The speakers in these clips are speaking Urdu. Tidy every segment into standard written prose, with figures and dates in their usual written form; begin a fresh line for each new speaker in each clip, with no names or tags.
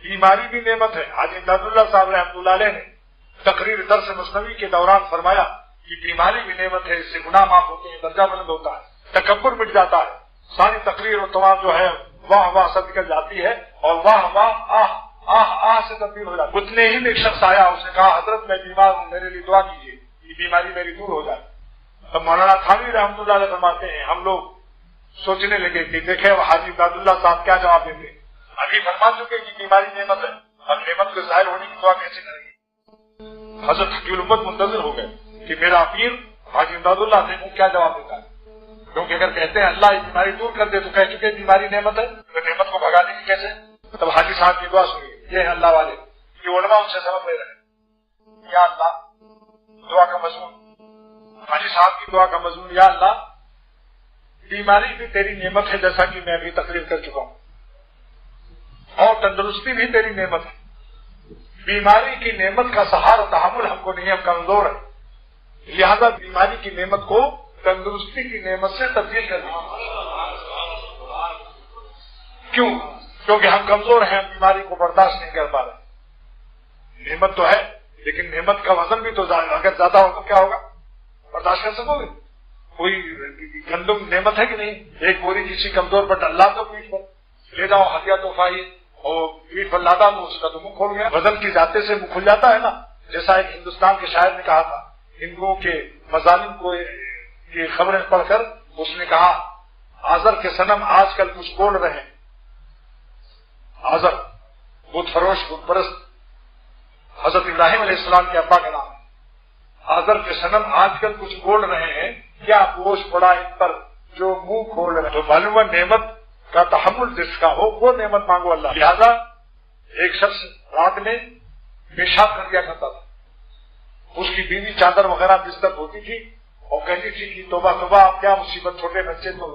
بیماری بھی نعمت ہے. حاجی امداداللہ صاحب رحمۃ اللہ علیہ نے تقریر درس مثنوی کے دوران فرمایا کہ بیماری بھی نعمت ہے، اس سے گناہ معاف ہوتے ہیں، درجہ بلند ہوتا ہے، تکبر مٹ جاتا ہے، ساری تقریر اور تمام جو ہے واہ واہ سب نکل جاتی ہے اور واہ واہ آہ آہ آہ سے تبدیل ہو جاتی ہے. اتنے ہی میں ایک شخص آیا، اس نے کہا حضرت میں بیمار ہوں، میرے لیے دعا کیجیے، یہ بیماری میری دور ہو جائے. اب مولانا تھانوی رحمۃ اللہ علیہ فرماتے ہیں ہم لوگ سوچنے لگے کہ دیکھیں حاجی امداداللہ صاحب کیا جواب دیتے. ابھی فرما چکے کہ بیماری نعمت ہے، اب نعمت کے ظاہر ہونے کی دعا کیسے کریں گے؟ حضرت حکیم الامت منتظر ہو گئے کہ میرا پیر حاجی امداداللہ سے وہ کیا جواب دیتا ہے، کیونکہ اگر کہتے ہیں اللہ یہ بیماری دور کر دے تو کہہ چکے بیماری نعمت ہے، تو نعمت کو بھگانے کی کیسے؟ تب حاجی صاحب کی دعا سنیے، یہ ہے اللہ والے، یہ علماء ان سے سبق لے رہے ہیں. یا اللہ، دعا کا مضمون حاجی صاحب کی دعا کا مضمون، یا اللہ بیماری بھی تیری نعمت ہے جیسا کہ میں ابھی تقریر کر چکا ہوں، اور تندرستی بھی تیری نعمت ہے. بیماری کی نعمت کا سہارا تحمل ہم کو نہیں، ہم کمزور ہیں، لہذا بیماری کی نعمت کو تندرستی کی نعمت سے تبدیل کر دیں. کیوں؟ کیونکہ ہم کمزور ہیں، ہم بیماری کو برداشت نہیں کر پا رہے. نعمت تو ہے لیکن نعمت کا وزن بھی تو اگر زیادہ ہو تو کیا ہوگا؟ برداشت کر سکو گے؟ کوئی گندم نعمت ہے کہ نہیں؟ ایک بوری کسی کمزور پر ڈال تو پیٹ پر لے جاؤ ہتھیا تو فائی، اور پیٹ پر لادا تو اس کا تو منہ کھول گیا. وزن کی ذاتے سے منہ کھل جاتا ہے نا. جیسا ایک ہندوستان کے شاعر نے کہا تھا، ہندوؤں کے مظالم کو یہ خبریں پڑھ کر اس نے کہا آذر کے صنم آج کل کچھ بول رہے ہیں. آذر بت فروش بت پرست حضرت ابراہیم علیہ السلام کے ابا کا نام ہے. آذر کے صنم آج کل کچھ بول رہے ہیں، کیا بوجھ پڑا ان پر جو منہ کھول رہے ہیں. تو معلوم نعمت کا تحمل جس کا ہو وہ نعمت مانگو اللہ. لہذا ایک شخص رات میں پیشاب کر دیا کرتا تھا، اس کی بیوی چادر وغیرہ بستر ہوتی تھی اور کہتی تھی کہ توبہ توبہ آپ کیا مصیبت، چھوٹے بچے تو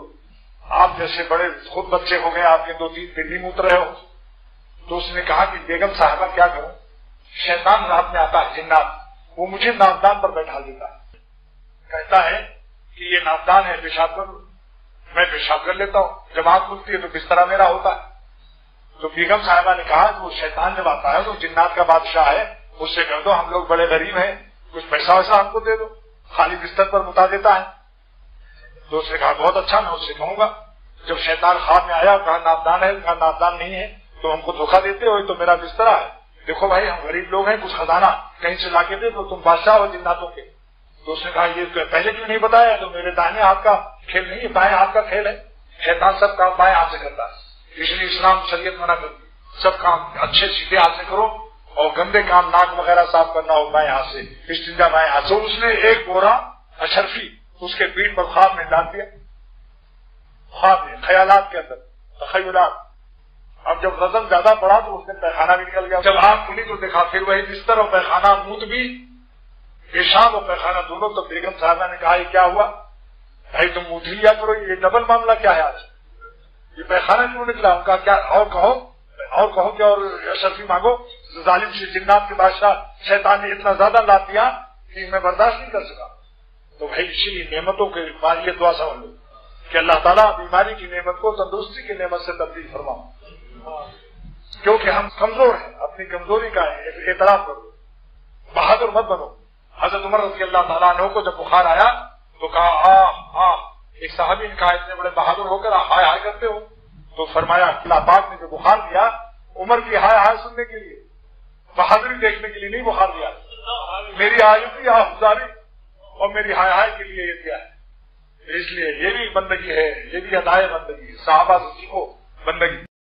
آپ جیسے بڑے خود بچے ہو گئے، آپ کے 2-3 پنڈی موت رہے ہو. تو اس نے کہا کہ بیگم صاحبہ کیا کروں، شیطان رات میں آتا ہے، جنات، وہ مجھے ناودان پر بیٹھا دیتا ہے، کہتا ہے کہ یہ ناودان ہے پیشاب کر، میں پیشاب کر لیتا ہوں، جب آنکھ کھلتی ہے تو بسترا میرا ہوتا ہے. تو بیگم صاحبہ نے کہا کہ وہ شیطان جب آتا ہے تو جنات کا بادشاہ ہے، اس سے کہہ دو ہم لوگ بڑے غریب ہیں، کچھ پیسہ ویسا ہم کو دے دو، خالی بستر پر متا دیتا ہے. تو اس نے کہا بہت اچھا، میں اس سے کہوں گا. جب شیطان خواب میں آیا کہا ناودان ہے، کہا ناودان نہیں ہے تو ہم کو دھوکہ دیتے ہو، تو میرا بسترا ہے، دیکھو بھائی ہم غریب لوگ ہیں، کچھ خزانہ کہیں سے لا کے دے تو تم بادشاہ ہو جناتوں کے. تو اس نے کہا یہ پہلے کیوں نہیں بتایا، تو میرے دائیں ہاتھ کا کھیل نہیں ہے، بائیں ہاتھ کا کھیل ہے، شیطان سب کام بائیں ہاتھ سے کرتا ہے، اس لیے اسلام شریعت منع کرتی ہے سب کام اچھے سیدھے ہاتھ سے کرو اور گندے کام ناک وغیرہ صاف کرنا ہو بائیں ہاتھ سے، استنجا بائیں ہاتھ سے. اس نے ایک بورا اشرفی اس کے پیٹ پر خواب میں ڈال دیا، خواب میں خیالات کے اندر تخیلات. اب جب وزن زیادہ پڑا تو اس نے پیخانہ بھی نکل گیا. جب آنکھ کھلی تو دیکھا پھر وہی بستر اور پیخانہ، موت بھی، پیشاب اور پیخانہ دونوں. تو بیگم صاحبہ نے کہا یہ کیا ہوا بھائی، تم موت ہی لیا کرو، یہ ڈبل معاملہ کیا ہے آج، یہ پیخانہ کیوں نکلا؟ ان کا کیا اور کہو کہ اور اشرفی مانگو. ظالم سے جنات کے بادشاہ شیطان نے اتنا زیادہ لاد دیا کہ میں برداشت نہیں کر سکا. تو بھائی اسی لیے نعمتوں کے بارے یہ دعا سمجھ لو کہ اللہ تعالیٰ بیماری کی نعمت کو تندرستی کی نعمت سے تبدیل فرماؤ، کیونکہ ہم کمزور ہیں، اپنی کمزوری کا اعتراف کرو، بہادر مت بنو. حضرت عمر رضی اللہ تعالیٰ عنہ کو جب بخار آیا تو کہا ایک صحابی نے کہا اتنے بڑے بہادر ہو کر ہائے ہائے کرتے ہو. تو فرمایا اللہ پاک نے جو بخار دیا عمر کی ہائے ہائے سننے کے لیے، بہادری دیکھنے کے لیے نہیں بخار دیا. میری آیتی آفزاری اور میری ہائے ہائے کے لیے یہ دیا ہے. اس لیے یہ بھی بندگی ہے، یہ بھی ادائے بندگی، صحابہ سے سیکھو بندگی.